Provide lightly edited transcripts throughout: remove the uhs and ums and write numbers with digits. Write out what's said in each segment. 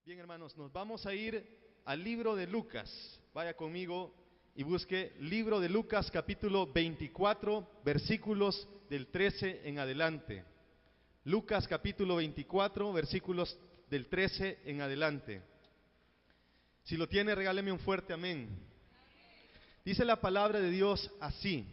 Bien, hermanos, nos vamos a ir al libro de Lucas. Vaya conmigo y busque libro de Lucas capítulo 24, versículos del 13 en adelante. Lucas capítulo 24, versículos del 13 en adelante. Si lo tiene, regáleme un fuerte amén. Dice la palabra de Dios así: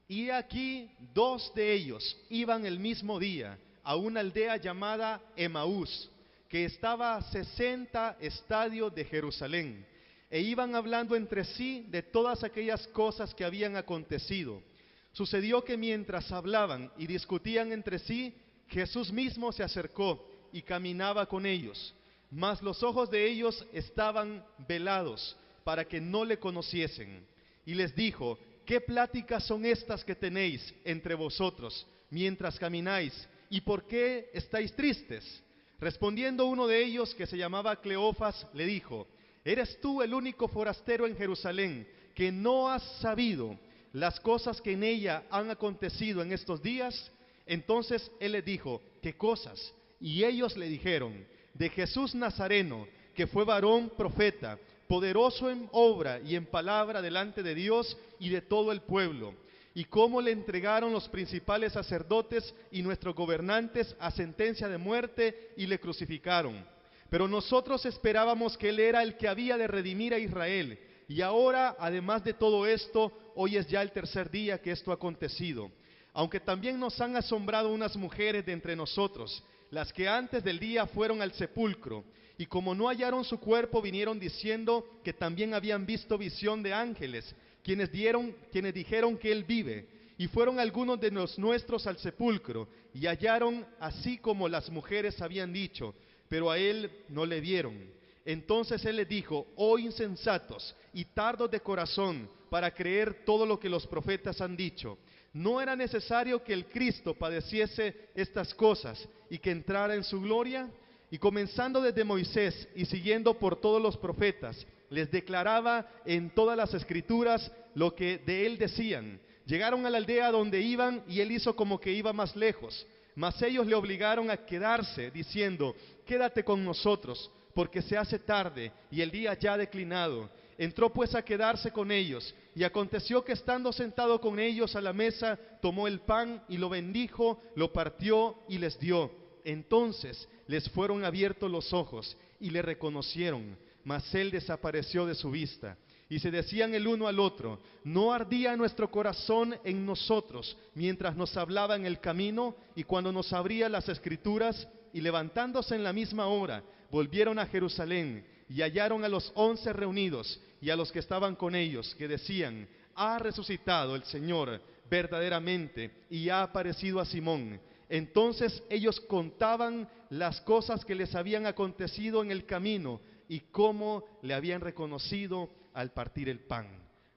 y aquí dos de ellos iban el mismo día a una aldea llamada Emaús, que estaba a 60 estadios de Jerusalén, e iban hablando entre sí de todas aquellas cosas que habían acontecido. Sucedió que mientras hablaban y discutían entre sí, Jesús mismo se acercó y caminaba con ellos, mas los ojos de ellos estaban velados para que no le conociesen. Y les dijo: ¿qué pláticas son estas que tenéis entre vosotros mientras camináis? ¿Y por qué estáis tristes? Respondiendo uno de ellos, que se llamaba Cleofas, le dijo: ¿eres tú el único forastero en Jerusalén que no has sabido las cosas que en ella han acontecido en estos días? Entonces él les dijo: ¿qué cosas? Y ellos le dijeron: de Jesús Nazareno, que fue varón profeta, poderoso en obra y en palabra delante de Dios y de todo el pueblo, y cómo le entregaron los principales sacerdotes y nuestros gobernantes a sentencia de muerte y le crucificaron. Pero nosotros esperábamos que él era el que había de redimir a Israel, y ahora, además de todo esto, hoy es ya el tercer día que esto ha acontecido. Aunque también nos han asombrado unas mujeres de entre nosotros, las que antes del día fueron al sepulcro, y como no hallaron su cuerpo, vinieron diciendo que también habían visto visión de ángeles, quienes dijeron que él vive. Y fueron algunos de los nuestros al sepulcro, y hallaron así como las mujeres habían dicho, pero a él no le vieron. Entonces él les dijo: oh insensatos y tardos de corazón para creer todo lo que los profetas han dicho. ¿No era necesario que el Cristo padeciese estas cosas y que entrara en su gloria? Y comenzando desde Moisés y siguiendo por todos los profetas, les declaraba en todas las escrituras lo que de él decían. Llegaron a la aldea donde iban, y él hizo como que iba más lejos, mas ellos le obligaron a quedarse, diciendo: quédate con nosotros, porque se hace tarde y el día ya ha declinado. Entró pues a quedarse con ellos, y aconteció que estando sentado con ellos a la mesa, tomó el pan y lo bendijo, lo partió y les dio. Entonces les fueron abiertos los ojos y le reconocieron, mas él desapareció de su vista. Y se decían el uno al otro: ¿no ardía nuestro corazón en nosotros mientras nos hablaba en el camino y cuando nos abría las escrituras? Y levantándose en la misma hora, volvieron a Jerusalén, y hallaron a los 11 reunidos y a los que estaban con ellos, que decían: ha resucitado el Señor verdaderamente y ha aparecido a Simón. Entonces ellos contaban las cosas que les habían acontecido en el camino y cómo le habían reconocido al partir el pan.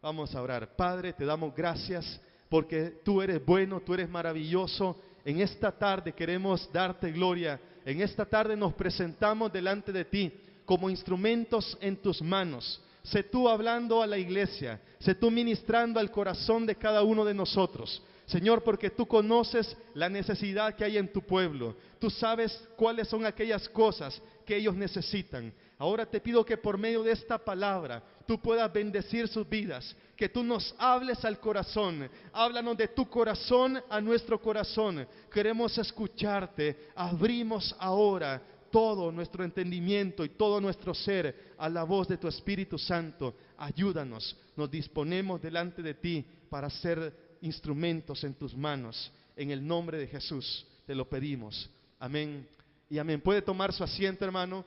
Vamos a orar. Padre, te damos gracias porque tú eres bueno, tú eres maravilloso. En esta tarde queremos darte gloria. En esta tarde nos presentamos delante de ti como instrumentos en tus manos. Sé tú hablando a la iglesia, sé tú ministrando al corazón de cada uno de nosotros. Señor, porque tú conoces la necesidad que hay en tu pueblo. Tú sabes cuáles son aquellas cosas que ellos necesitan. Ahora te pido que por medio de esta palabra tú puedas bendecir sus vidas, que tú nos hables al corazón. Háblanos de tu corazón a nuestro corazón. Queremos escucharte. Abrimos ahora todo nuestro entendimiento y todo nuestro ser a la voz de tu Espíritu Santo. Ayúdanos, nos disponemos delante de ti para ser instrumentos en tus manos. En el nombre de Jesús te lo pedimos. Amén y amén. Puede tomar su asiento, hermano.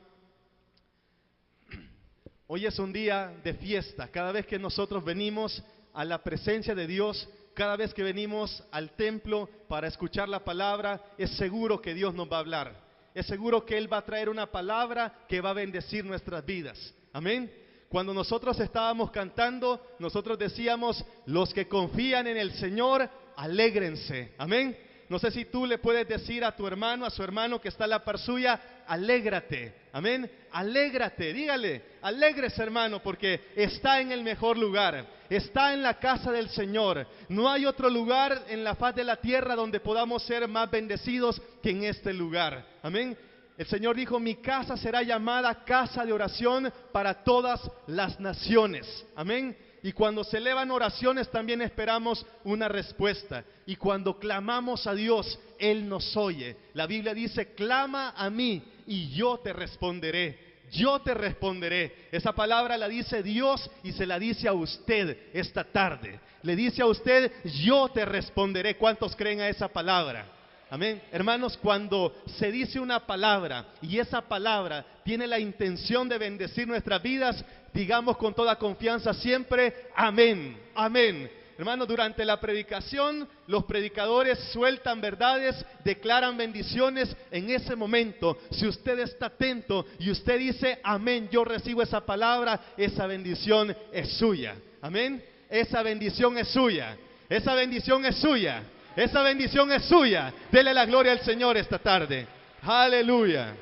Hoy es un día de fiesta. Cada vez que nosotros venimos a la presencia de Dios, cada vez que venimos al templo para escuchar la palabra, es seguro que Dios nos va a hablar. Es seguro que Él va a traer una palabra que va a bendecir nuestras vidas. Amén. Cuando nosotros estábamos cantando, nosotros decíamos: los que confían en el Señor, alégrense. Amén. No sé si tú le puedes decir a tu hermano, a su hermano que está a la par suya: alégrate. Amén. Alégrate, dígale: alégrese, hermano, porque está en el mejor lugar. Está en la casa del Señor. No hay otro lugar en la faz de la tierra donde podamos ser más bendecidos que en este lugar. Amén. El Señor dijo, mi casa será llamada casa de oración para todas las naciones. Amén. Y cuando se elevan oraciones también esperamos una respuesta. Y cuando clamamos a Dios, Él nos oye. La Biblia dice, clama a mí y yo te responderé. Yo te responderé. Esa palabra la dice Dios y se la dice a usted esta tarde. Le dice a usted, yo te responderé. ¿Cuántos creen a esa palabra? Amén. Hermanos, cuando se dice una palabra y esa palabra tiene la intención de bendecir nuestras vidas, digamos con toda confianza siempre, amén, amén. Hermanos, durante la predicación, los predicadores sueltan verdades, declaran bendiciones en ese momento. Si usted está atento y usted dice, amén, yo recibo esa palabra, esa bendición es suya. Amén. Esa bendición es suya. Esa bendición es suya. Esa bendición es suya. Dele la gloria al Señor esta tarde. Aleluya.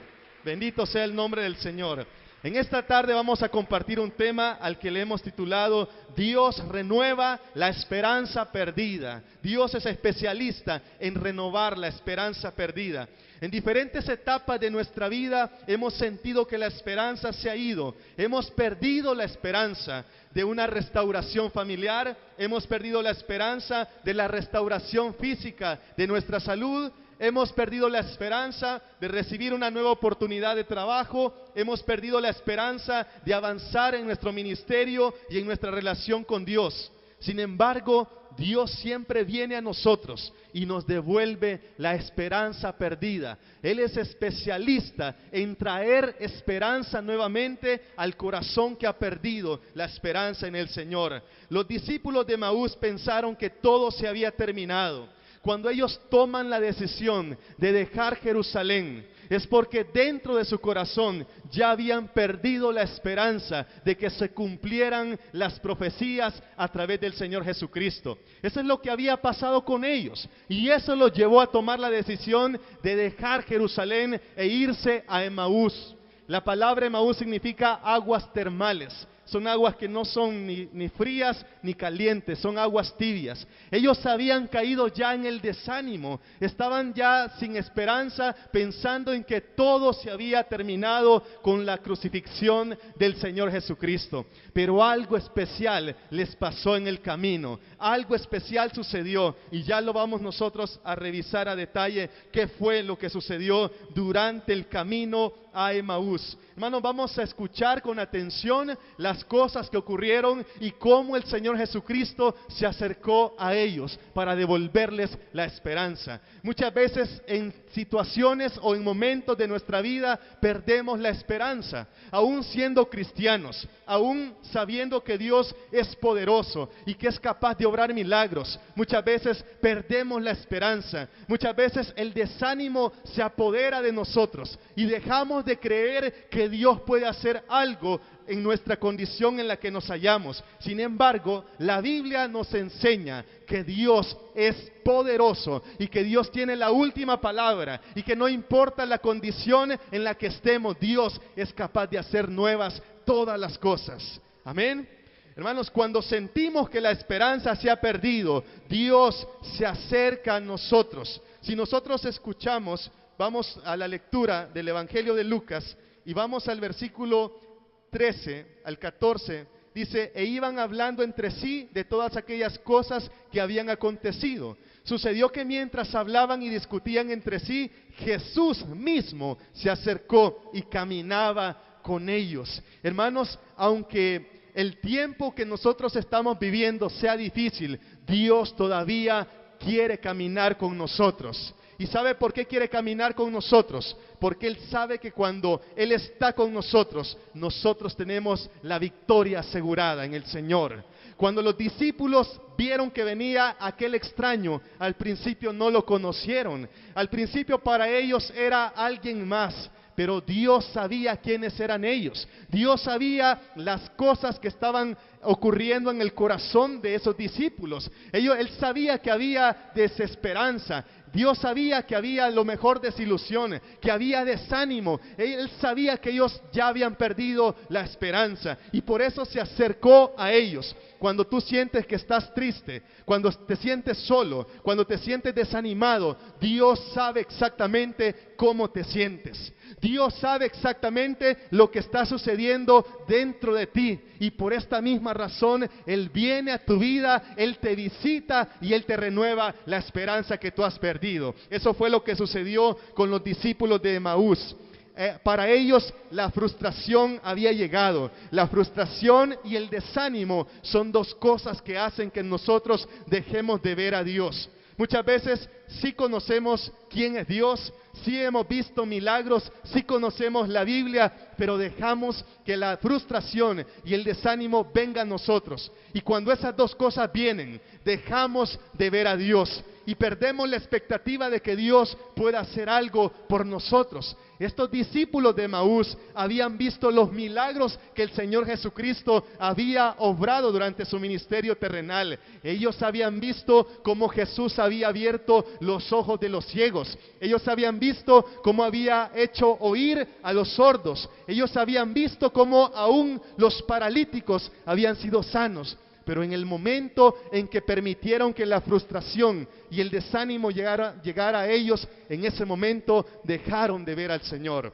Bendito sea el nombre del Señor. En esta tarde vamos a compartir un tema al que le hemos titulado Dios renueva la esperanza perdida. Dios es especialista en renovar la esperanza perdida. En diferentes etapas de nuestra vida hemos sentido que la esperanza se ha ido. Hemos perdido la esperanza de una restauración familiar. Hemos perdido la esperanza de la restauración física de nuestra salud. Hemos perdido la esperanza de recibir una nueva oportunidad de trabajo. Hemos perdido la esperanza de avanzar en nuestro ministerio y en nuestra relación con Dios. Sin embargo, Dios siempre viene a nosotros y nos devuelve la esperanza perdida. Él es especialista en traer esperanza nuevamente al corazón que ha perdido la esperanza en el Señor. Los discípulos de Emaús pensaron que todo se había terminado. Cuando ellos toman la decisión de dejar Jerusalén, es porque dentro de su corazón ya habían perdido la esperanza de que se cumplieran las profecías a través del Señor Jesucristo. Eso es lo que había pasado con ellos, y eso los llevó a tomar la decisión de dejar Jerusalén e irse a Emaús. La palabra Emaús significa aguas termales. Son aguas que no son ni frías ni calientes, son aguas tibias. Ellos habían caído ya en el desánimo, estaban ya sin esperanza, pensando en que todo se había terminado con la crucifixión del Señor Jesucristo. Pero algo especial les pasó en el camino, algo especial sucedió, y ya lo vamos nosotros a revisar a detalle qué fue lo que sucedió durante el camino a Emaús. Hermanos, vamos a escuchar con atención las cosas que ocurrieron y cómo el Señor Jesucristo se acercó a ellos para devolverles la esperanza. Muchas veces en situaciones o en momentos de nuestra vida perdemos la esperanza, aún siendo cristianos, aún sabiendo que Dios es poderoso y que es capaz de obrar milagros. Muchas veces perdemos la esperanza, muchas veces el desánimo se apodera de nosotros y dejamos de creer que Dios puede hacer algo en nuestra condición en la que nos hallamos. Sin embargo, la Biblia nos enseña que Dios es poderoso y que Dios tiene la última palabra, y que no importa la condición en la que estemos, Dios es capaz de hacer nuevas todas las cosas. Amén. Hermanos, cuando sentimos que la esperanza se ha perdido, Dios se acerca a nosotros. Si nosotros escuchamos, vamos a la lectura del Evangelio de Lucas y vamos al versículo 13 al 14, dice, e iban hablando entre sí de todas aquellas cosas que habían acontecido. Sucedió que mientras hablaban y discutían entre sí, Jesús mismo se acercó y caminaba con ellos. Hermanos, aunque el tiempo que nosotros estamos viviendo sea difícil, Dios todavía quiere caminar con nosotros. ¿Y sabe por qué quiere caminar con nosotros? Porque Él sabe que cuando Él está con nosotros, nosotros tenemos la victoria asegurada en el Señor. Cuando los discípulos vieron que venía aquel extraño, al principio no lo conocieron. Al principio para ellos era alguien más. Pero Dios sabía quiénes eran ellos. Dios sabía las cosas que estaban ocurriendo en el corazón de esos discípulos. Él sabía que había desesperanza. Dios sabía que había a lo mejor desilusión, que había desánimo. Él sabía que ellos ya habían perdido la esperanza y por eso se acercó a ellos. Cuando tú sientes que estás triste, cuando te sientes solo, cuando te sientes desanimado, Dios sabe exactamente cómo te sientes. Dios sabe exactamente lo que está sucediendo dentro de ti y por esta misma razón Él viene a tu vida, Él te visita y Él te renueva la esperanza que tú has perdido. Eso fue lo que sucedió con los discípulos de Emaús. Para ellos la frustración había llegado. La frustración y el desánimo son dos cosas que hacen que nosotros dejemos de ver a Dios. Muchas veces sí conocemos quién es Dios, sí hemos visto milagros, sí conocemos la Biblia, pero dejamos que la frustración y el desánimo vengan a nosotros. Y cuando esas dos cosas vienen, dejamos de ver a Dios y perdemos la expectativa de que Dios pueda hacer algo por nosotros. Estos discípulos de Emaús habían visto los milagros que el Señor Jesucristo había obrado durante su ministerio terrenal. Ellos habían visto cómo Jesús había abierto los ojos de los ciegos. Ellos habían visto cómo había hecho oír a los sordos. Ellos habían visto cómo aún los paralíticos habían sido sanos. Pero en el momento en que permitieron que la frustración y el desánimo llegara a ellos, en ese momento dejaron de ver al Señor.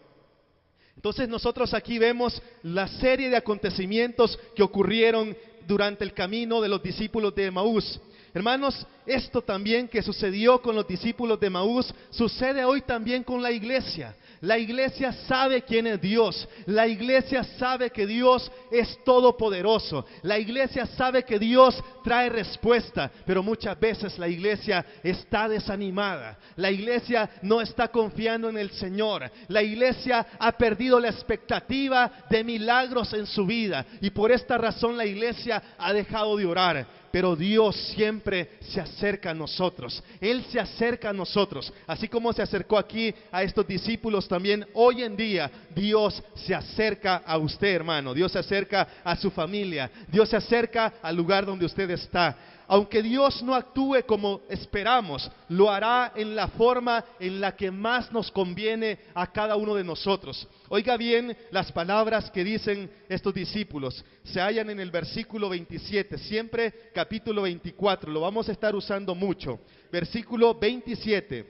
Entonces nosotros aquí vemos la serie de acontecimientos que ocurrieron durante el camino de los discípulos de Emaús. Hermanos, esto también que sucedió con los discípulos de Emaús, sucede hoy también con la iglesia. La iglesia sabe quién es Dios. La iglesia sabe que Dios es todopoderoso. La iglesia sabe que Dios trae respuesta, pero muchas veces la iglesia está desanimada. La iglesia no está confiando en el Señor. La iglesia ha perdido la expectativa de milagros en su vida y por esta razón la iglesia ha dejado de orar. Pero Dios siempre se acerca a nosotros. Él se acerca a nosotros. Así como se acercó aquí a estos discípulos, también hoy en día Dios se acerca a usted, hermano. Dios se acerca a su familia. Dios se acerca al lugar donde usted está. Aunque Dios no actúe como esperamos, lo hará en la forma en la que más nos conviene a cada uno de nosotros. Oiga bien las palabras que dicen estos discípulos. Se hallan en el versículo 27, siempre capítulo 24, lo vamos a estar usando mucho. Versículo 27.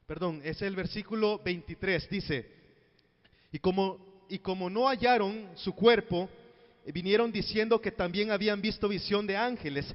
Perdón, es el versículo 23, dice: y como no hallaron su cuerpo, vinieron diciendo que también habían visto visión de ángeles,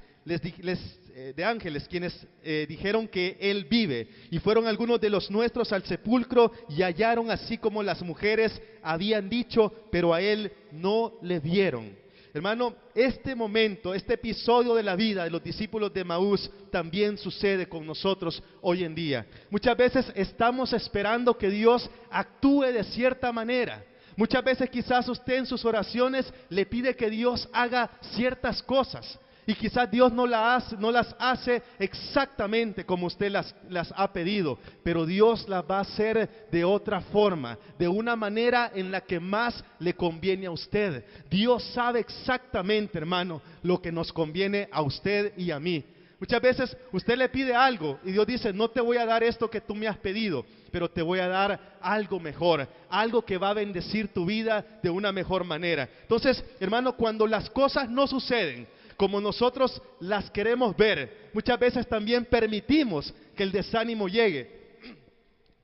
quienes dijeron que Él vive. Y fueron algunos de los nuestros al sepulcro y hallaron así como las mujeres habían dicho, pero a Él no le vieron. Hermano, este momento, este episodio de la vida de los discípulos de Emaús también sucede con nosotros hoy en día. Muchas veces estamos esperando que Dios actúe de cierta manera. Muchas veces quizás usted en sus oraciones le pide que Dios haga ciertas cosas y quizás Dios no las hace exactamente como usted las ha pedido, pero Dios las va a hacer de otra forma, de una manera en la que más le conviene a usted. Dios sabe exactamente, hermano, lo que nos conviene a usted y a mí. Muchas veces usted le pide algo y Dios dice: no te voy a dar esto que tú me has pedido, pero te voy a dar algo mejor, algo que va a bendecir tu vida de una mejor manera. Entonces, hermano, cuando las cosas no suceden como nosotros las queremos ver, muchas veces también permitimos que el desánimo llegue.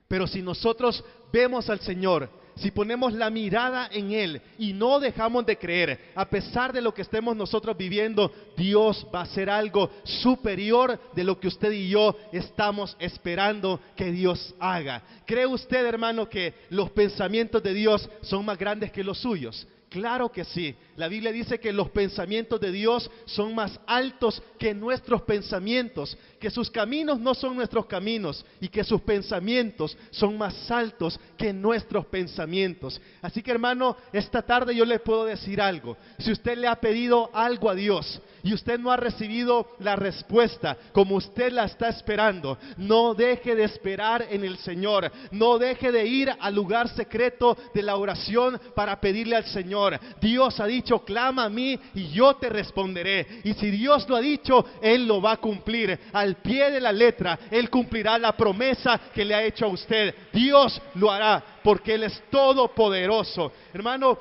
Pero si nosotros vemos al Señor, si ponemos la mirada en Él y no dejamos de creer, a pesar de lo que estemos nosotros viviendo, Dios va a hacer algo superior de lo que usted y yo estamos esperando que Dios haga. ¿Cree usted, hermano, que los pensamientos de Dios son más grandes que los suyos? Claro que sí. La Biblia dice que los pensamientos de Dios son más altos que nuestros pensamientos, que sus caminos no son nuestros caminos y que sus pensamientos son más altos que nuestros pensamientos. Así que, hermano, esta tarde yo le puedo decir algo. Si usted le ha pedido algo a Dios y usted no ha recibido la respuesta como usted la está esperando, no deje de esperar en el Señor. No deje de ir al lugar secreto de la oración para pedirle al Señor. Dios ha dicho: clama a mí y yo te responderé. Y si Dios lo ha dicho, Él lo va a cumplir al pie de la letra. Él cumplirá la promesa que le ha hecho a usted. Dios lo hará porque Él es todopoderoso. Hermano,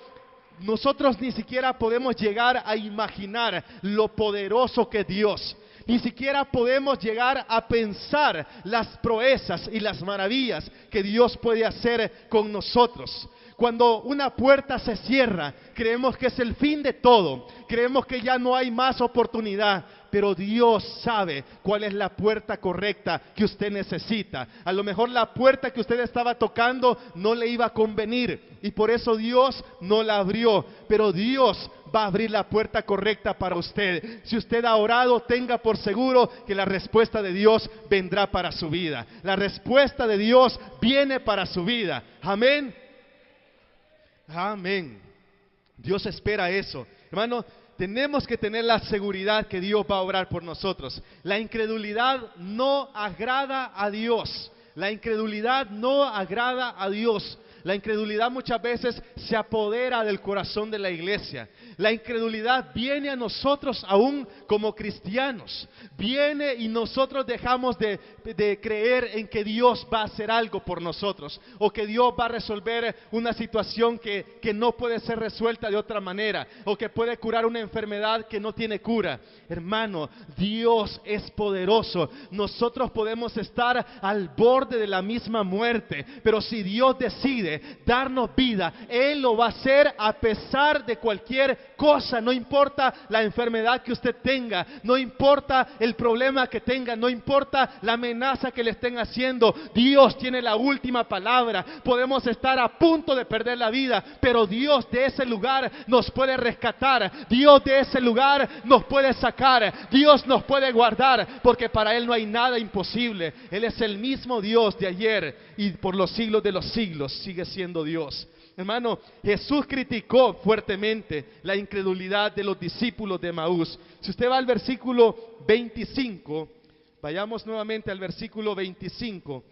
nosotros ni siquiera podemos llegar a imaginar lo poderoso que es Dios. Ni siquiera podemos llegar a pensar las proezas y las maravillas que Dios puede hacer con nosotros. Cuando una puerta se cierra, creemos que es el fin de todo. Creemos que ya no hay más oportunidad. Pero Dios sabe cuál es la puerta correcta que usted necesita. A lo mejor la puerta que usted estaba tocando no le iba a convenir y por eso Dios no la abrió. Pero Dios va a abrir la puerta correcta para usted. Si usted ha orado, tenga por seguro que la respuesta de Dios vendrá para su vida. La respuesta de Dios viene para su vida. Amén. Amén. Dios espera eso. Hermano, tenemos que tener la seguridad que Dios va a obrar por nosotros. La incredulidad no agrada a Dios. La incredulidad no agrada a Dios. La incredulidad muchas veces se apodera del corazón de la iglesia. La incredulidad viene a nosotros aún como cristianos. Viene y nosotros dejamos de creer en que Dios va a hacer algo por nosotros. O que Dios va a resolver una situación que no puede ser resuelta de otra manera. O que puede curar una enfermedad que no tiene cura. Hermano, Dios es poderoso. Nosotros podemos estar al borde de la misma muerte. Pero si Dios decide darnos vida, Él lo va a hacer a pesar de cualquier cosa. No importa la enfermedad que usted tenga, no importa el problema que tenga, no importa la amenaza que le estén haciendo. Dios tiene la última palabra. Podemos estar a punto de perder la vida, pero Dios de ese lugar nos puede rescatar. Dios de ese lugar nos puede sacar. Dios nos puede guardar, porque para Él no hay nada imposible. Él es el mismo Dios de ayer y por los siglos de los siglos sigue siendo Dios. Hermano, Jesús criticó fuertemente la incredulidad de los discípulos de Emaús. Si usted va al versículo 25, vayamos nuevamente al versículo 25.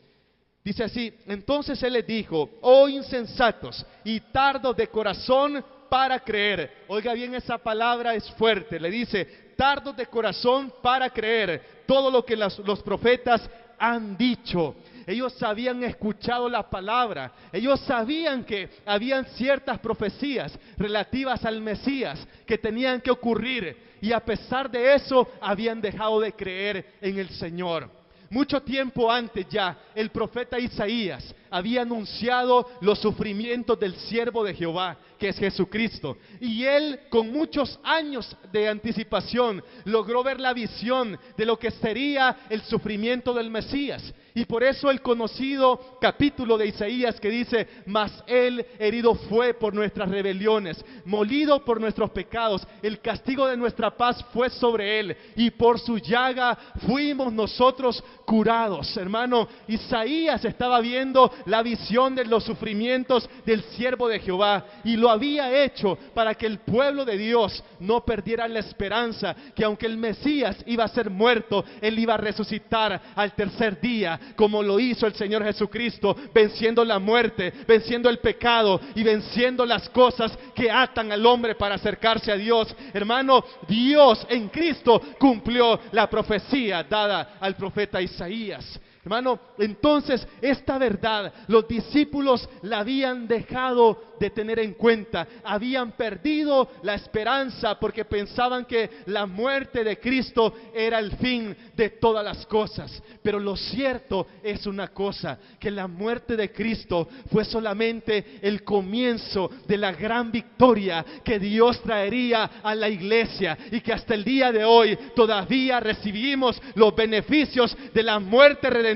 Dice así: entonces Él les dijo: oh insensatos y tardos de corazón para creer. Oiga bien, esa palabra es fuerte. Le dice: tardos de corazón para creer todo lo que los profetas han dicho. Ellos habían escuchado la palabra. Ellos sabían que habían ciertas profecías relativas al Mesías que tenían que ocurrir, y a pesar de eso habían dejado de creer en el Señor. Mucho tiempo antes ya, el profeta Isaías había anunciado los sufrimientos del siervo de Jehová, que es Jesucristo. Y él, con muchos años de anticipación, logró ver la visión de lo que sería el sufrimiento del Mesías. Y por eso el conocido capítulo de Isaías que dice: mas Él herido fue por nuestras rebeliones, molido por nuestros pecados, el castigo de nuestra paz fue sobre Él, y por su llaga fuimos nosotros curados. Hermano, Isaías estaba viendo la visión de los sufrimientos del siervo de Jehová, y lo había hecho para que el pueblo de Dios no perdiera la esperanza, que aunque el Mesías iba a ser muerto, Él iba a resucitar al tercer día, como lo hizo el Señor Jesucristo, venciendo la muerte, venciendo el pecado y venciendo las cosas que atan al hombre para acercarse a Dios. Hermano, Dios en Cristo cumplió la profecía dada al profeta Isaías. Hermano, entonces esta verdad los discípulos la habían dejado de tener en cuenta. Habían perdido la esperanza porque pensaban que la muerte de Cristo era el fin de todas las cosas. Pero lo cierto es una cosa, que la muerte de Cristo fue solamente el comienzo de la gran victoria que Dios traería a la iglesia, y que hasta el día de hoy todavía recibimos los beneficios de la muerte redentora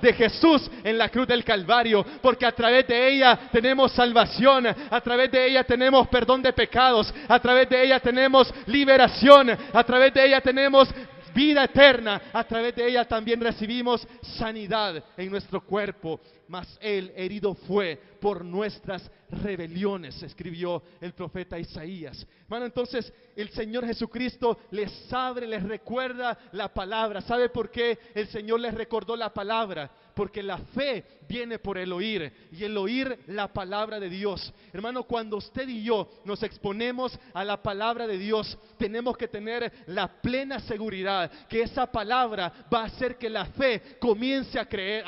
de Jesús en la cruz del Calvario, porque a través de ella tenemos salvación, a través de ella tenemos perdón de pecados, a través de ella tenemos liberación, a través de ella tenemos vida eterna. A través de ella también recibimos sanidad en nuestro cuerpo. Mas Él herido fue por nuestras rebeliones, escribió el profeta Isaías. Hermano, entonces el Señor Jesucristo les abre, les recuerda la palabra. ¿Sabe por qué el Señor les recordó la palabra? Porque la fe viene por el oír, y el oír la palabra de Dios. Hermano, cuando usted y yo nos exponemos a la palabra de Dios, tenemos que tener la plena seguridad que esa palabra va a hacer que la fe comience a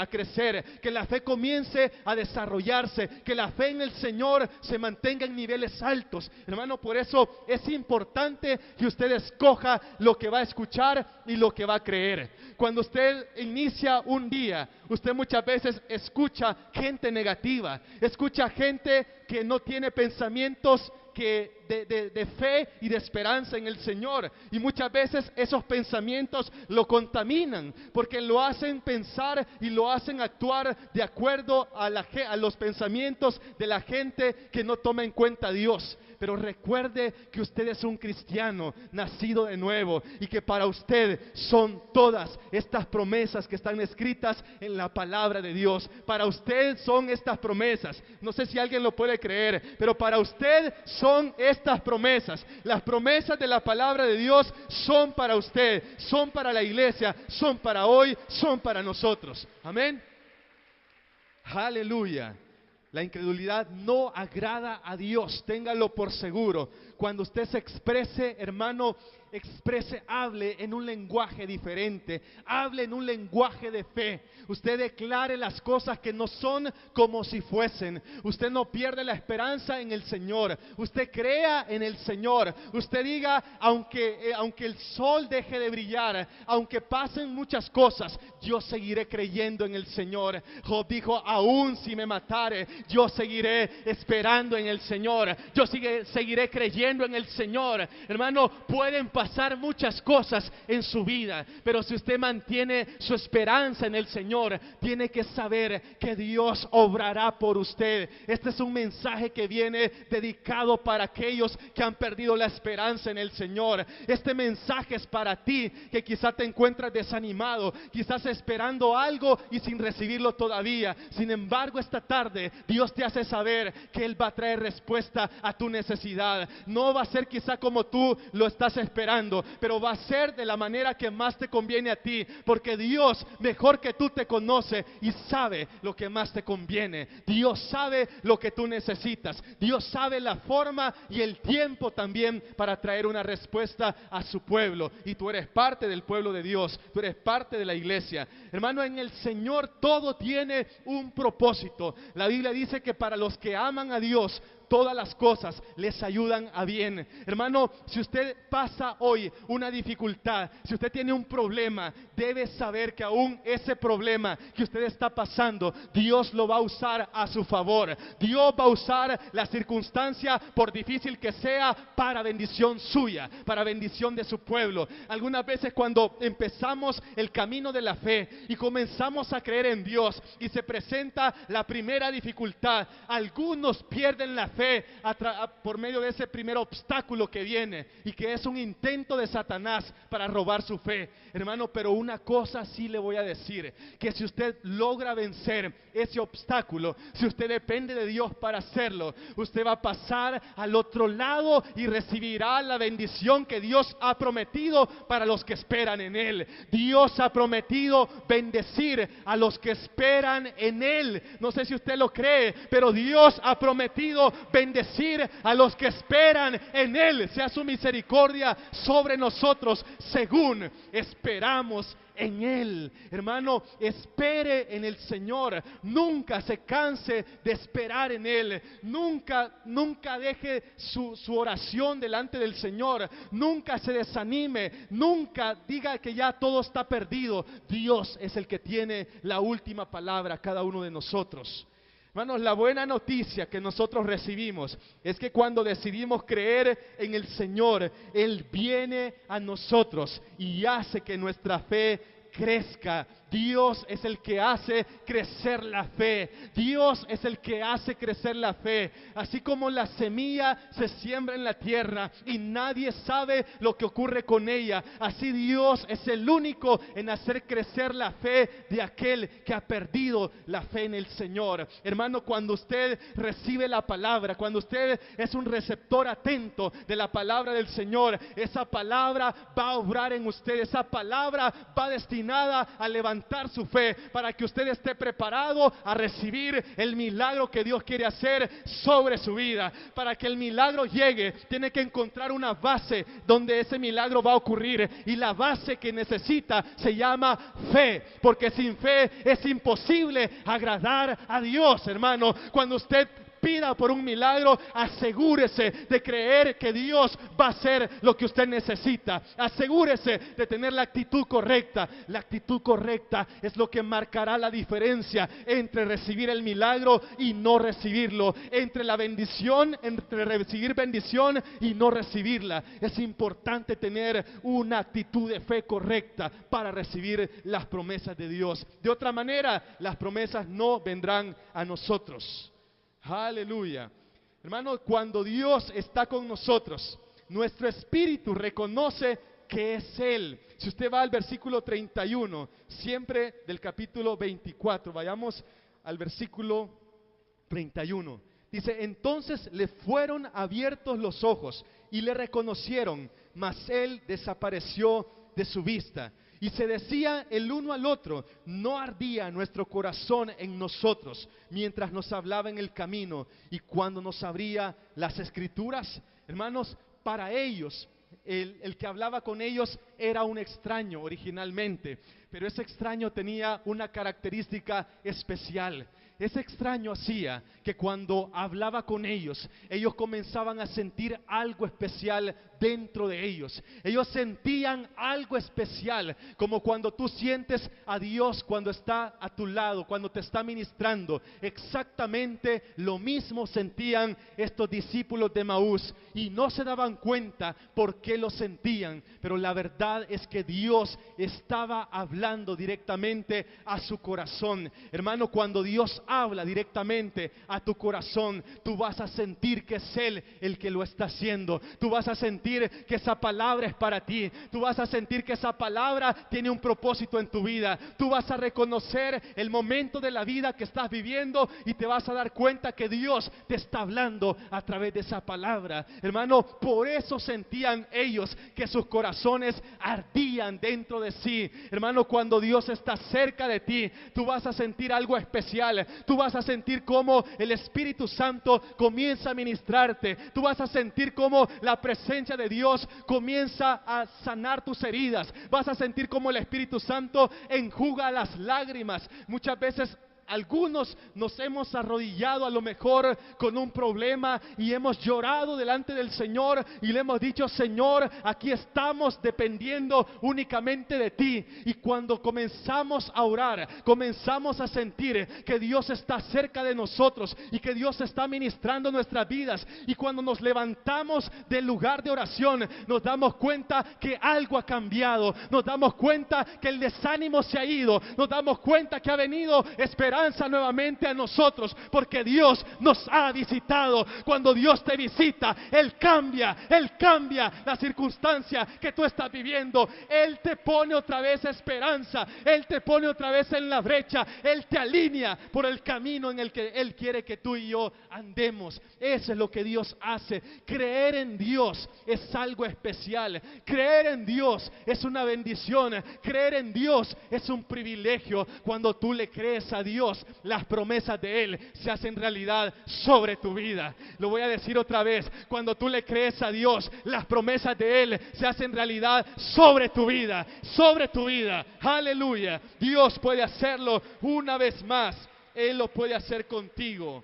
crecer, que la fe comience a desarrollarse, que la fe en el Señor se mantenga en niveles altos. Hermano, por eso es importante que usted escoja lo que va a escuchar y lo que va a creer. Cuando usted inicia un día, usted muchas veces escucha gente negativa, escucha gente que no tiene pensamientos de fe y de esperanza en el Señor, y muchas veces esos pensamientos lo contaminan, porque lo hacen pensar y lo hacen actuar de acuerdo a los pensamientos de la gente que no toma en cuenta a Dios. Pero recuerde que usted es un cristiano nacido de nuevo, y que para usted son todas estas promesas que están escritas en la palabra de Dios. Para usted son estas promesas. No sé si alguien lo puede creer, pero para usted son estas promesas. Las promesas de la palabra de Dios son para usted, son para la iglesia, son para hoy, son para nosotros. Amén. Aleluya. La incredulidad no agrada a Dios, téngalo por seguro. Cuando usted se exprese, hermano, hable en un lenguaje diferente, hable en un lenguaje de fe. Usted declare las cosas que no son como si fuesen. Usted no pierde la esperanza en el Señor. Usted crea en el Señor. Usted diga, aunque el sol deje de brillar, aunque pasen muchas cosas, yo seguiré creyendo en el Señor. Job dijo, aún si me matare, yo seguiré esperando en el Señor. Yo seguiré creyendo en el Señor. Hermano, pueden pasar muchas cosas en su vida, pero si usted mantiene su esperanza en el Señor, tiene que saber que Dios obrará por usted. Este es un mensaje que viene dedicado para aquellos que han perdido la esperanza en el Señor. Este mensaje es para ti que quizás te encuentras desanimado, quizás esperando algo y sin recibirlo todavía. Sin embargo, esta tarde Dios te hace saber que Él va a traer respuesta a tu necesidad. No va a ser quizá como tú lo estás esperando, pero va a ser de la manera que más te conviene a ti, porque Dios, mejor que tú, te conoce y sabe lo que más te conviene. Dios sabe lo que tú necesitas. Dios sabe la forma y el tiempo también para traer una respuesta a su pueblo, y tú eres parte del pueblo de Dios, tú eres parte de la iglesia. Hermano, en el Señor todo tiene un propósito. La Biblia dice que para los que aman a Dios, todas las cosas les ayudan a bien. Hermano, si usted pasa hoy una dificultad, si usted tiene un problema, debe saber que aún ese problema que usted está pasando, Dios lo va a usar a su favor. Dios va a usar la circunstancia, por difícil que sea, para bendición suya, para bendición de su pueblo. Algunas veces cuando empezamos el camino de la fe y comenzamos a creer en Dios y se presenta la primera dificultad, algunos pierden la fe por medio de ese primer obstáculo que viene, y que es un intento de Satanás para robar su fe. Hermano, pero una cosa sí le voy a decir, que si usted logra vencer ese obstáculo, si usted depende de Dios para hacerlo, usted va a pasar al otro lado y recibirá la bendición que Dios ha prometido para los que esperan en Él. Dios ha prometido bendecir a los que esperan en Él. No sé si usted lo cree, pero Dios ha prometido bendecir a los que esperan en Él. Sea su misericordia sobre nosotros según esperamos en Él. Hermano, espere en el Señor. Nunca se canse de esperar en Él. Nunca deje su oración delante del Señor. Nunca se desanime. Nunca diga que ya todo está perdido. Dios es el que tiene la última palabra a cada uno de nosotros. Hermanos, la buena noticia que nosotros recibimos es que cuando decidimos creer en el Señor, Él viene a nosotros y hace que nuestra fe crezca Dios es el que hace crecer la fe. Dios es el que hace crecer la fe. Así como la semilla se siembra en la tierra y nadie sabe lo que ocurre con ella, así Dios es el único en hacer crecer la fe de aquel que ha perdido la fe en el Señor. Hermano, cuando usted recibe la palabra, cuando usted es un receptor atento de la palabra del Señor, esa palabra va a obrar en usted. Esa palabra va destinada a levantar su fe para que usted esté preparado a recibir el milagro que Dios quiere hacer sobre su vida. Para que el milagro llegue, tiene que encontrar una base donde ese milagro va a ocurrir, y la base que necesita se llama fe, porque sin fe es imposible agradar a Dios. Hermano, cuando usted pida por un milagro, asegúrese de creer que Dios va a hacer lo que usted necesita. Asegúrese de tener la actitud correcta. La actitud correcta es lo que marcará la diferencia entre recibir el milagro y no recibirlo, entre la bendición, entre recibir bendición y no recibirla. Es importante tener una actitud de fe correcta para recibir las promesas de Dios. De otra manera, las promesas no vendrán a nosotros. Aleluya. Hermano, cuando Dios está con nosotros, nuestro espíritu reconoce que es Él. Si usted va al versículo 31, siempre del capítulo 24, vayamos al versículo 31. Dice: entonces le fueron abiertos los ojos y le reconocieron, mas Él desapareció de su vista. Y se decía el uno al otro: ¿no ardía nuestro corazón en nosotros mientras nos hablaba en el camino y cuando nos abría las escrituras? Hermanos, para ellos, el que hablaba con ellos era un extraño originalmente, pero ese extraño tenía una característica especial. Ese extraño hacía que cuando hablaba con ellos, ellos comenzaban a sentir algo especial dentro de ellos. Ellos sentían algo especial, como cuando tú sientes a Dios cuando está a tu lado, cuando te está ministrando. Exactamente lo mismo sentían estos discípulos de Emaús, y no se daban cuenta por qué lo sentían, pero la verdad es que Dios estaba hablando directamente a su corazón. Hermano, cuando Dios habla directamente a tu corazón, tú vas a sentir que es Él el que lo está haciendo. Tú vas a sentir que esa palabra es para ti. Tú vas a sentir que esa palabra tiene un propósito en tu vida. Tú vas a reconocer el momento de la vida que estás viviendo y te vas a dar cuenta que Dios te está hablando a través de esa palabra. Hermano, por eso sentían ellos que sus corazones ardían dentro de sí. Hermano, cuando Dios está cerca de ti, tú vas a sentir algo especial. Tú vas a sentir cómo el Espíritu Santo comienza a ministrarte. Tú vas a sentir cómo la presencia de Dios comienza a sanar tus heridas. Vas a sentir cómo el Espíritu Santo enjuga las lágrimas. Muchas veces algunos nos hemos arrodillado a lo mejor con un problema y hemos llorado delante del Señor y le hemos dicho: Señor, aquí estamos dependiendo únicamente de ti. Y cuando comenzamos a orar, comenzamos a sentir que Dios está cerca de nosotros y que Dios está ministrando nuestras vidas. Y cuando nos levantamos del lugar de oración, nos damos cuenta que algo ha cambiado. Nos damos cuenta que el desánimo se ha ido. Nos damos cuenta que ha venido esperanza nuevamente a nosotros, porque Dios nos ha visitado. Cuando Dios te visita, Él cambia la circunstancia que tú estás viviendo. Él te pone otra vez esperanza, Él te pone otra vez en la brecha, Él te alinea por el camino en el que Él quiere que tú y yo andemos. Eso es lo que Dios hace. Creer en Dios es algo especial. Creer en Dios es una bendición. Creer en Dios es un privilegio. Cuando tú le crees a Dios, las promesas de Él se hacen realidad sobre tu vida. Lo voy a decir otra vez: cuando tú le crees a Dios, las promesas de Él se hacen realidad sobre tu vida, sobre tu vida. Aleluya. Dios puede hacerlo una vez más. Él lo puede hacer contigo.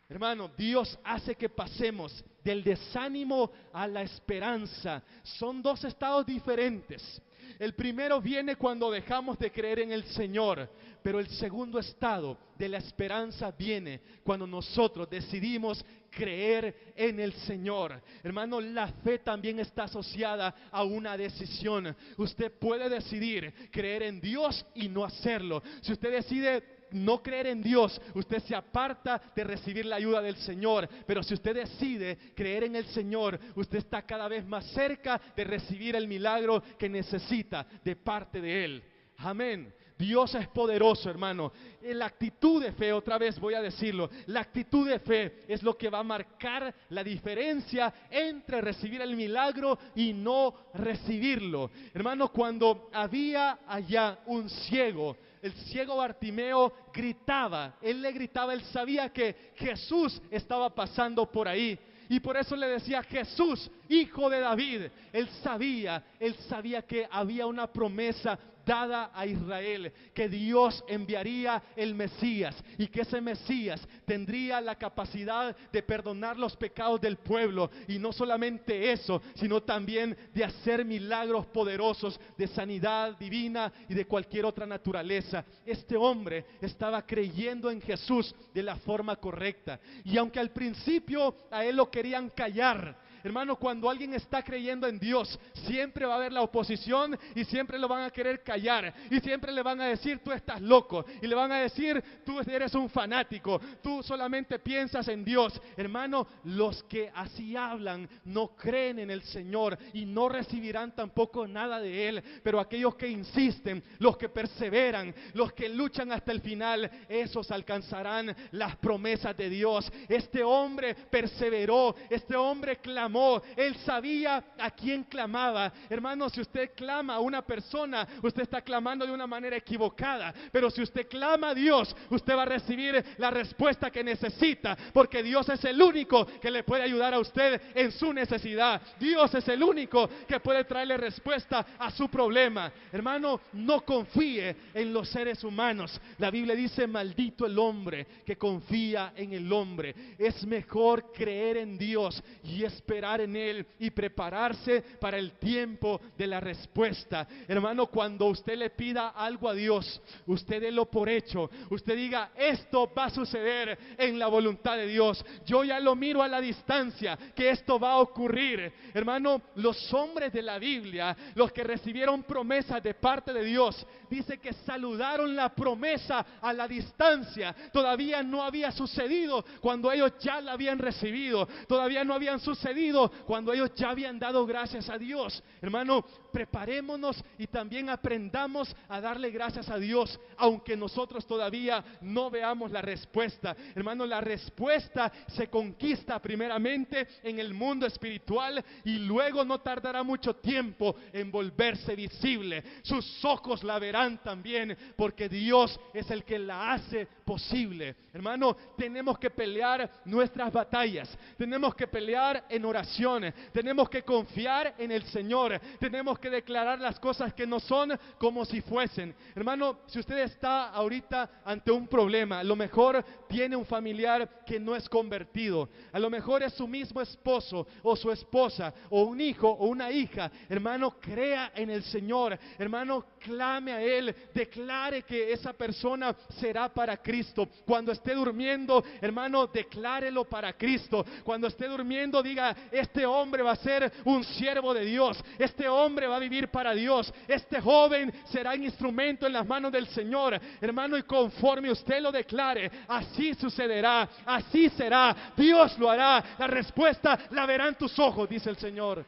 Hermano, Dios hace que pasemos del desánimo a la esperanza. Son dos estados diferentes. El primero viene cuando dejamos de creer en el Señor, pero el segundo estado de la esperanza viene cuando nosotros decidimos creer en el Señor. Hermano, la fe también está asociada a una decisión. Usted puede decidir creer en Dios y no hacerlo. Si usted decide no creer en Dios, usted se aparta de recibir la ayuda del Señor. Pero si usted decide creer en el Señor, usted está cada vez más cerca de recibir el milagro que necesita de parte de Él. Amén. Dios es poderoso, hermano. La actitud de fe, otra vez voy a decirlo, la actitud de fe es lo que va a marcar la diferencia entre recibir el milagro y no recibirlo. Hermano, cuando había allá un ciego, el ciego Bartimeo gritaba, él le gritaba, él sabía que Jesús estaba pasando por ahí. Y por eso le decía: Jesús, hijo de David. Él sabía que había una promesa dada a Israel, que Dios enviaría el Mesías y que ese Mesías tendría la capacidad de perdonar los pecados del pueblo, y no solamente eso, sino también de hacer milagros poderosos de sanidad divina y de cualquier otra naturaleza. Este hombre estaba creyendo en Jesús de la forma correcta, y aunque al principio a él lo querían callar, hermano, cuando alguien está creyendo en Dios, siempre va a haber la oposición y siempre lo van a querer callar y siempre le van a decir: tú estás loco, y le van a decir: tú eres un fanático, tú solamente piensas en Dios. Hermano, los que así hablan no creen en el Señor y no recibirán tampoco nada de Él. Pero aquellos que insisten, los que perseveran, los que luchan hasta el final, esos alcanzarán las promesas de Dios. Este hombre perseveró, este hombre clamó. Él sabía a quién clamaba. Hermano, si usted clama a una persona, usted está clamando de una manera equivocada. Pero si usted clama a Dios, usted va a recibir la respuesta que necesita, porque Dios es el único que le puede ayudar a usted en su necesidad. Dios es el único que puede traerle respuesta a su problema. Hermano, no confíe en los seres humanos. La Biblia dice: maldito el hombre que confía en el hombre. Es mejor creer en Dios y esperar en Él y prepararse para el tiempo de la respuesta. Hermano, cuando usted le pida algo a Dios, usted délo por hecho. Usted diga: esto va a suceder en la voluntad de Dios. Yo ya lo miro a la distancia que esto va a ocurrir. Hermano, los hombres de la Biblia, los que recibieron promesas de parte de Dios, dice que saludaron la promesa a la distancia. Todavía no había sucedido cuando ellos ya la habían recibido. Todavía no habían sucedido cuando ellos ya habían dado gracias a Dios. Hermano, preparémonos y también aprendamos a darle gracias a Dios, aunque nosotros todavía no veamos la respuesta. Hermano, la respuesta se conquista primeramente en el mundo espiritual y luego no tardará mucho tiempo en volverse visible. Sus ojos la verán también, porque Dios es el que la hace posible. Hermano, tenemos que pelear nuestras batallas, tenemos que pelear en oración, tenemos que confiar en el Señor, tenemos que declarar las cosas que no son como si fuesen. Hermano, si usted está ahorita ante un problema, a lo mejor tiene un familiar que no es convertido, a lo mejor es su mismo esposo o su esposa o un hijo o una hija. Hermano, crea en el Señor, hermano, clame a Él, declare que esa persona será para Cristo. Cuando esté durmiendo, hermano, declárelo para Cristo. Cuando esté durmiendo, diga: este hombre va a ser un siervo de Dios, este hombre va a vivir para Dios, este joven será un instrumento en las manos del Señor. Hermano, y conforme usted lo declare, así sucederá, así será, Dios lo hará. La respuesta la verán tus ojos, dice el Señor.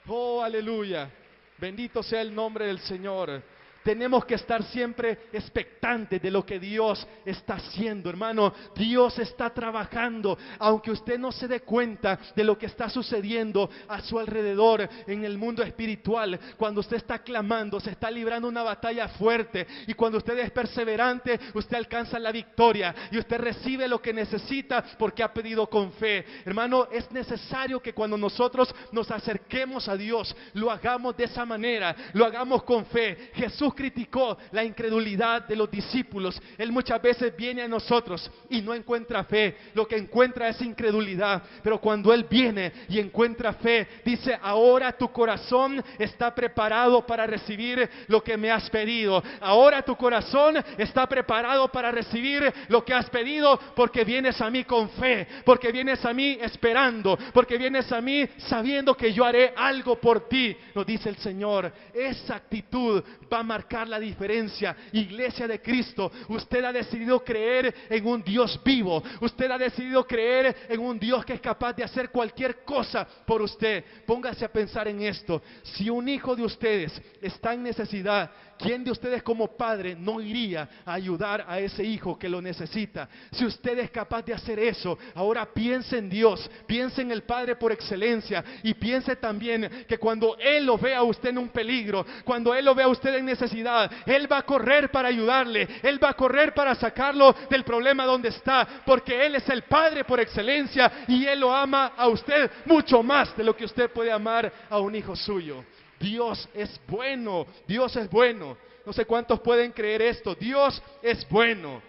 Oh, aleluya, bendito sea el nombre del Señor. Tenemos que estar siempre expectantes de lo que Dios está haciendo, hermano. Dios está trabajando, aunque usted no se dé cuenta de lo que está sucediendo a su alrededor en el mundo espiritual. Cuando usted está clamando, se está librando una batalla fuerte, y cuando usted es perseverante, usted alcanza la victoria y usted recibe lo que necesita porque ha pedido con fe. Hermano, es necesario que cuando nosotros nos acerquemos a Dios, lo hagamos de esa manera, lo hagamos con fe. Jesús criticó la incredulidad de los discípulos. Él muchas veces viene a nosotros y no encuentra fe, lo que encuentra es incredulidad. Pero cuando Él viene y encuentra fe, dice: ahora tu corazón está preparado para recibir lo que me has pedido. Ahora tu corazón está preparado para recibir lo que has pedido, porque vienes a mí con fe, porque vienes a mí esperando, porque vienes a mí sabiendo que yo haré algo por ti, nos dice el Señor. Esa actitud va a marcar la diferencia. Iglesia de Cristo, usted ha decidido creer en un Dios vivo, usted ha decidido creer en un Dios que es capaz de hacer cualquier cosa por usted. Póngase a pensar en esto: si un hijo de ustedes está en necesidad, ¿quién de ustedes como padre no iría a ayudar a ese hijo que lo necesita? Si usted es capaz de hacer eso, ahora piense en Dios, piense en el Padre por excelencia, y piense también que cuando Él lo vea a usted en un peligro, cuando Él lo vea a usted en necesidad, Él va a correr para ayudarle, Él va a correr para sacarlo del problema donde está, porque Él es el Padre por excelencia y Él lo ama a usted mucho más de lo que usted puede amar a un hijo suyo. Dios es bueno, Dios es bueno. No sé cuántos pueden creer esto. Dios es bueno.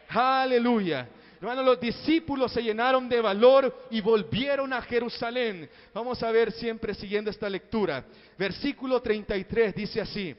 Aleluya. Hermano, los discípulos se llenaron de valor y volvieron a Jerusalén. Vamos a ver siempre siguiendo esta lectura. Versículo 33 dice así: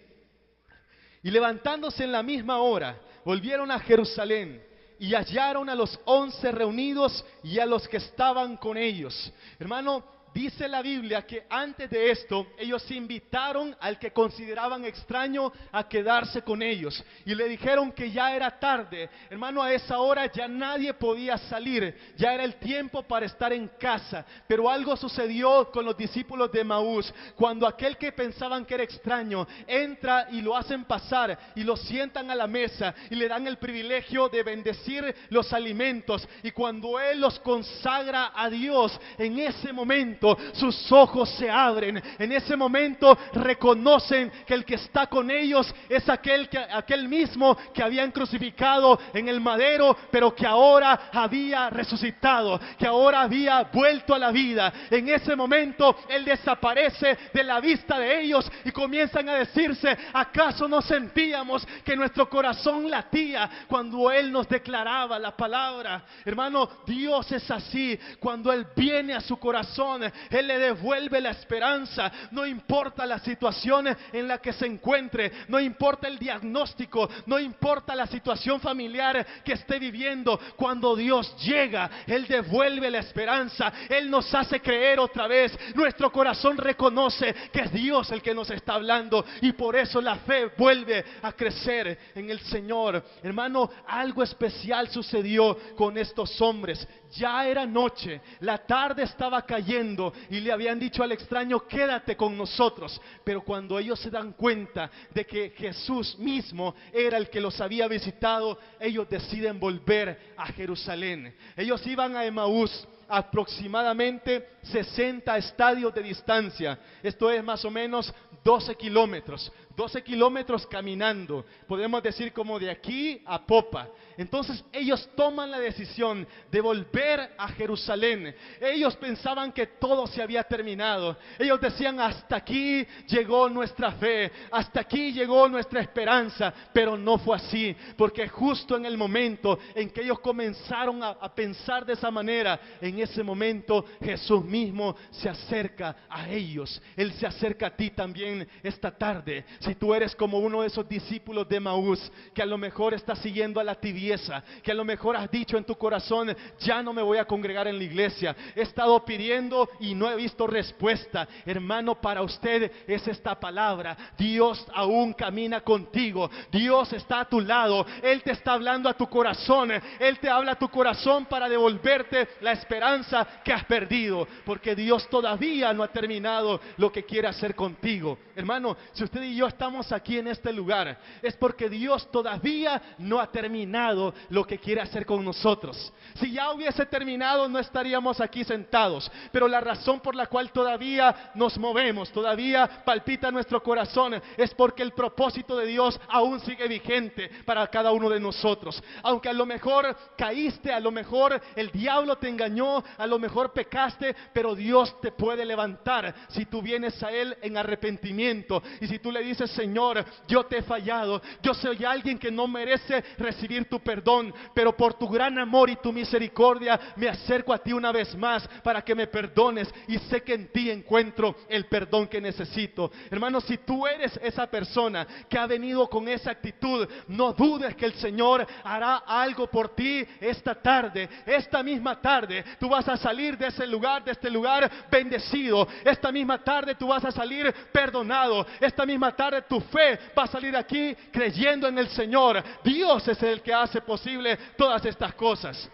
y levantándose en la misma hora, volvieron a Jerusalén y hallaron a los 11 reunidos y a los que estaban con ellos. Hermano, dice la Biblia que antes de esto ellos invitaron al que consideraban extraño a quedarse con ellos y le dijeron que ya era tarde. Hermano, a esa hora ya nadie podía salir, ya era el tiempo para estar en casa. Pero algo sucedió con los discípulos de Emaús, cuando aquel que pensaban que era extraño entra y lo hacen pasar y lo sientan a la mesa y le dan el privilegio de bendecir los alimentos, y cuando él los consagra a Dios, en ese momento sus ojos se abren. En ese momento reconocen que el que está con ellos es aquel mismo que habían crucificado en el madero, pero que ahora había resucitado, que ahora había vuelto a la vida. En ese momento Él desaparece de la vista de ellos y comienzan a decirse: ¿acaso no sentíamos que nuestro corazón latía cuando Él nos declaraba la palabra? Hermano, Dios es así. Cuando Él viene a su corazón, Él le devuelve la esperanza. No importa la situación en la que se encuentre, no importa el diagnóstico, no importa la situación familiar que esté viviendo. Cuando Dios llega, Él devuelve la esperanza. Él nos hace creer otra vez. Nuestro corazón reconoce que es Dios el que nos está hablando, y por eso la fe vuelve a crecer en el Señor. Hermano, algo especial sucedió con estos hombres. Ya era noche, la tarde estaba cayendo y le habían dicho al extraño: quédate con nosotros. Pero cuando ellos se dan cuenta de que Jesús mismo era el que los había visitado, ellos deciden volver a Jerusalén. Ellos iban a Emaús, aproximadamente 60 estadios de distancia. Esto es más o menos 12 kilómetros. 12 kilómetros caminando, podemos decir como de aquí a Popa. Entonces ellos toman la decisión de volver a Jerusalén. Ellos pensaban que todo se había terminado. Ellos decían: hasta aquí llegó nuestra fe, hasta aquí llegó nuestra esperanza. Pero no fue así, porque justo en el momento en que ellos comenzaron a pensar de esa manera, en ese momento Jesús mismo se acerca a ellos. Él se acerca a ti también esta tarde. Si tú eres como uno de esos discípulos de Emaús, que a lo mejor estás siguiendo a la tibieza, que a lo mejor has dicho en tu corazón: ya no me voy a congregar en la iglesia, he estado pidiendo y no he visto respuesta. Hermano, para usted es esta palabra. Dios aún camina contigo, Dios está a tu lado, Él te está hablando a tu corazón, Él te habla a tu corazón para devolverte la esperanza que has perdido, porque Dios todavía no ha terminado lo que quiere hacer contigo. Hermano, si usted y yo estamos aquí en este lugar, es porque Dios todavía no ha terminado lo que quiere hacer con nosotros. Si ya hubiese terminado, no estaríamos aquí sentados, pero la razón por la cual todavía nos movemos, todavía palpita nuestro corazón, es porque el propósito de Dios aún sigue vigente para cada uno de nosotros. Aunque a lo mejor caíste, a lo mejor el diablo te engañó, a lo mejor pecaste, pero Dios te puede levantar si tú vienes a Él en arrepentimiento, y si tú le dices: dices: Señor, yo te he fallado, yo soy alguien que no merece recibir tu perdón, pero por tu gran amor y tu misericordia me acerco a ti una vez más para que me perdones, y sé que en ti encuentro el perdón que necesito. Hermano, si tú eres esa persona que ha venido con esa actitud, no dudes que el Señor hará algo por ti esta tarde. Esta misma tarde tú vas a salir de ese lugar, de este lugar, bendecido. Esta misma tarde tú vas a salir perdonado. Esta misma tarde tu fe va a salir aquí creyendo en el Señor. Dios es el que hace posible todas estas cosas.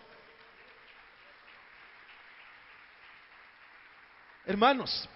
Hermanos,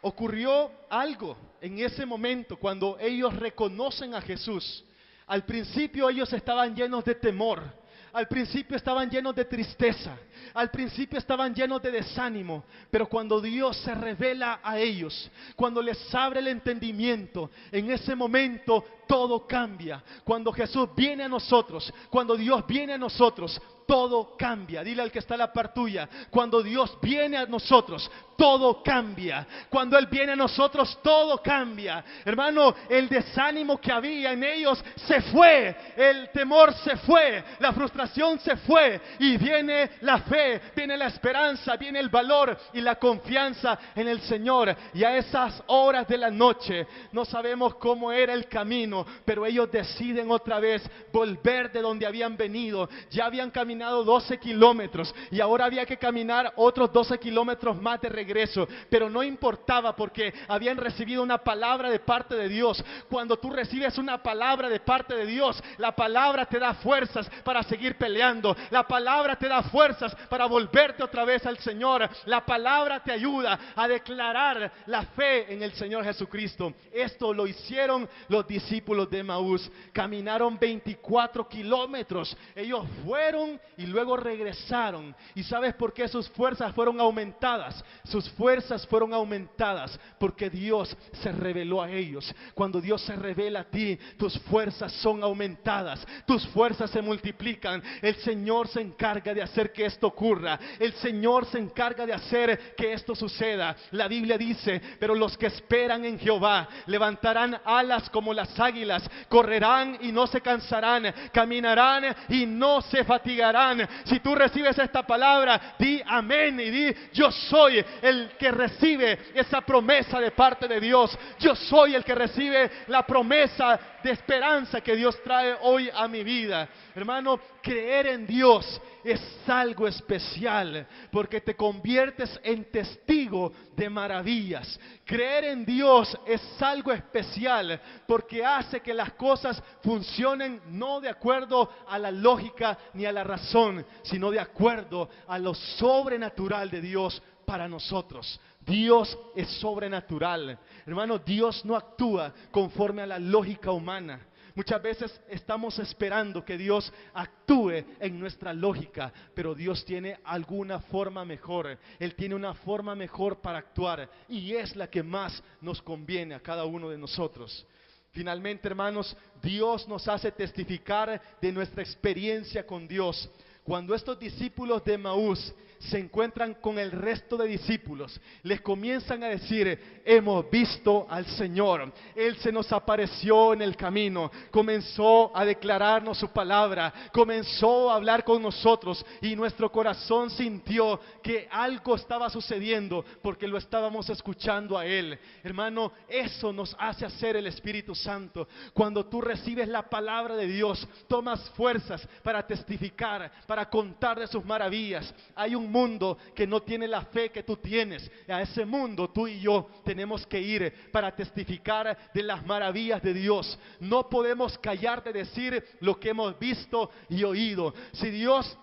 ocurrió algo en ese momento cuando ellos reconocen a Jesús. Al principio ellos estaban llenos de temor. Al principio estaban llenos de tristeza. Al principio estaban llenos de desánimo. Pero cuando Dios se revela a ellos, cuando les abre el entendimiento, en ese momento todo cambia. Cuando Jesús viene a nosotros, cuando Dios viene a nosotros, todo cambia. Dile al que está a la par tuya: cuando Dios viene a nosotros, todo cambia. Cuando Él viene a nosotros, todo cambia. Hermano, el desánimo que había en ellos se fue, el temor se fue, la frustración se fue, y viene la fe, viene la esperanza, viene el valor y la confianza en el Señor. Y a esas horas de la noche, no sabemos cómo era el camino, pero ellos deciden otra vez volver de donde habían venido. Ya habían caminado 12 kilómetros y ahora había que caminar otros 12 kilómetros más de regreso, pero no importaba porque habían recibido una palabra de parte de Dios. Cuando tú recibes una palabra de parte de Dios, la palabra te da fuerzas para seguir peleando, la palabra te da fuerzas para volverte otra vez al Señor, la palabra te ayuda a declarar la fe en el Señor Jesucristo. Esto lo hicieron los discípulos de Emaús. Caminaron 24 kilómetros, ellos fueron y luego regresaron. ¿Y sabes por qué sus fuerzas fueron aumentadas? Sus fuerzas fueron aumentadas porque Dios se reveló a ellos. Cuando Dios se revela a ti, tus fuerzas son aumentadas, tus fuerzas se multiplican. El Señor se encarga de hacer que esto ocurra. El Señor se encarga de hacer que esto suceda. La Biblia dice: pero los que esperan en Jehová levantarán alas como las águilas, correrán y no se cansarán, caminarán y no se fatigarán. Si tú recibes esta palabra, di amén y di: yo soy el que recibe esa promesa de parte de Dios. Yo soy el que recibe la promesa de esperanza que Dios trae hoy a mi vida. Hermano, creer en Dios es algo especial porque te conviertes en testigo de maravillas. Creer en Dios es algo especial porque hace que las cosas funcionen no de acuerdo a la lógica ni a la razón, sino de acuerdo a lo sobrenatural de Dios para nosotros. Dios es sobrenatural. Hermano, Dios no actúa conforme a la lógica humana. Muchas veces estamos esperando que Dios actúe en nuestra lógica, pero Dios tiene alguna forma mejor. Él tiene una forma mejor para actuar y es la que más nos conviene a cada uno de nosotros. Finalmente, hermanos, Dios nos hace testificar de nuestra experiencia con Dios. Cuando estos discípulos de Emaús se encuentran con el resto de discípulos, les comienzan a decir: hemos visto al Señor, Él se nos apareció en el camino, comenzó a declararnos su palabra, comenzó a hablar con nosotros y nuestro corazón sintió que algo estaba sucediendo porque lo estábamos escuchando a Él. Hermano, eso nos hace hacer el Espíritu Santo. Cuando tú recibes la palabra de Dios, tomas fuerzas para testificar, para contar de sus maravillas. Hay un mundo que no tiene la fe que tú tienes. A ese mundo tú y yo tenemos que ir para testificar de las maravillas de Dios. No podemos callar de decir lo que hemos visto y oído. Si Dios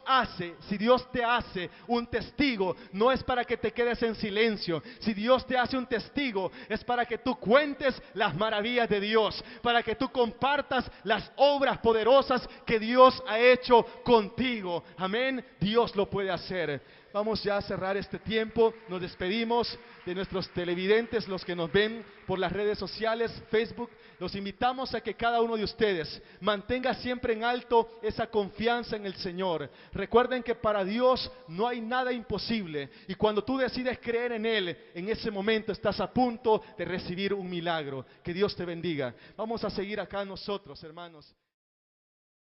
te hace un testigo, no es para que te quedes en silencio. Si Dios te hace un testigo, es para que tú cuentes las maravillas de Dios, para que tú compartas las obras poderosas que Dios ha hecho contigo. conmigo? Amén. Dios lo puede hacer. Vamos ya a cerrar este tiempo. Nos despedimos de nuestros televidentes, los que nos ven por las redes sociales, Facebook. Los invitamos a que cada uno de ustedes mantenga siempre en alto esa confianza en el Señor. Recuerden que para Dios no hay nada imposible. Y cuando tú decides creer en Él, en ese momento estás a punto de recibir un milagro. Que Dios te bendiga. Vamos a seguir acá nosotros, hermanos.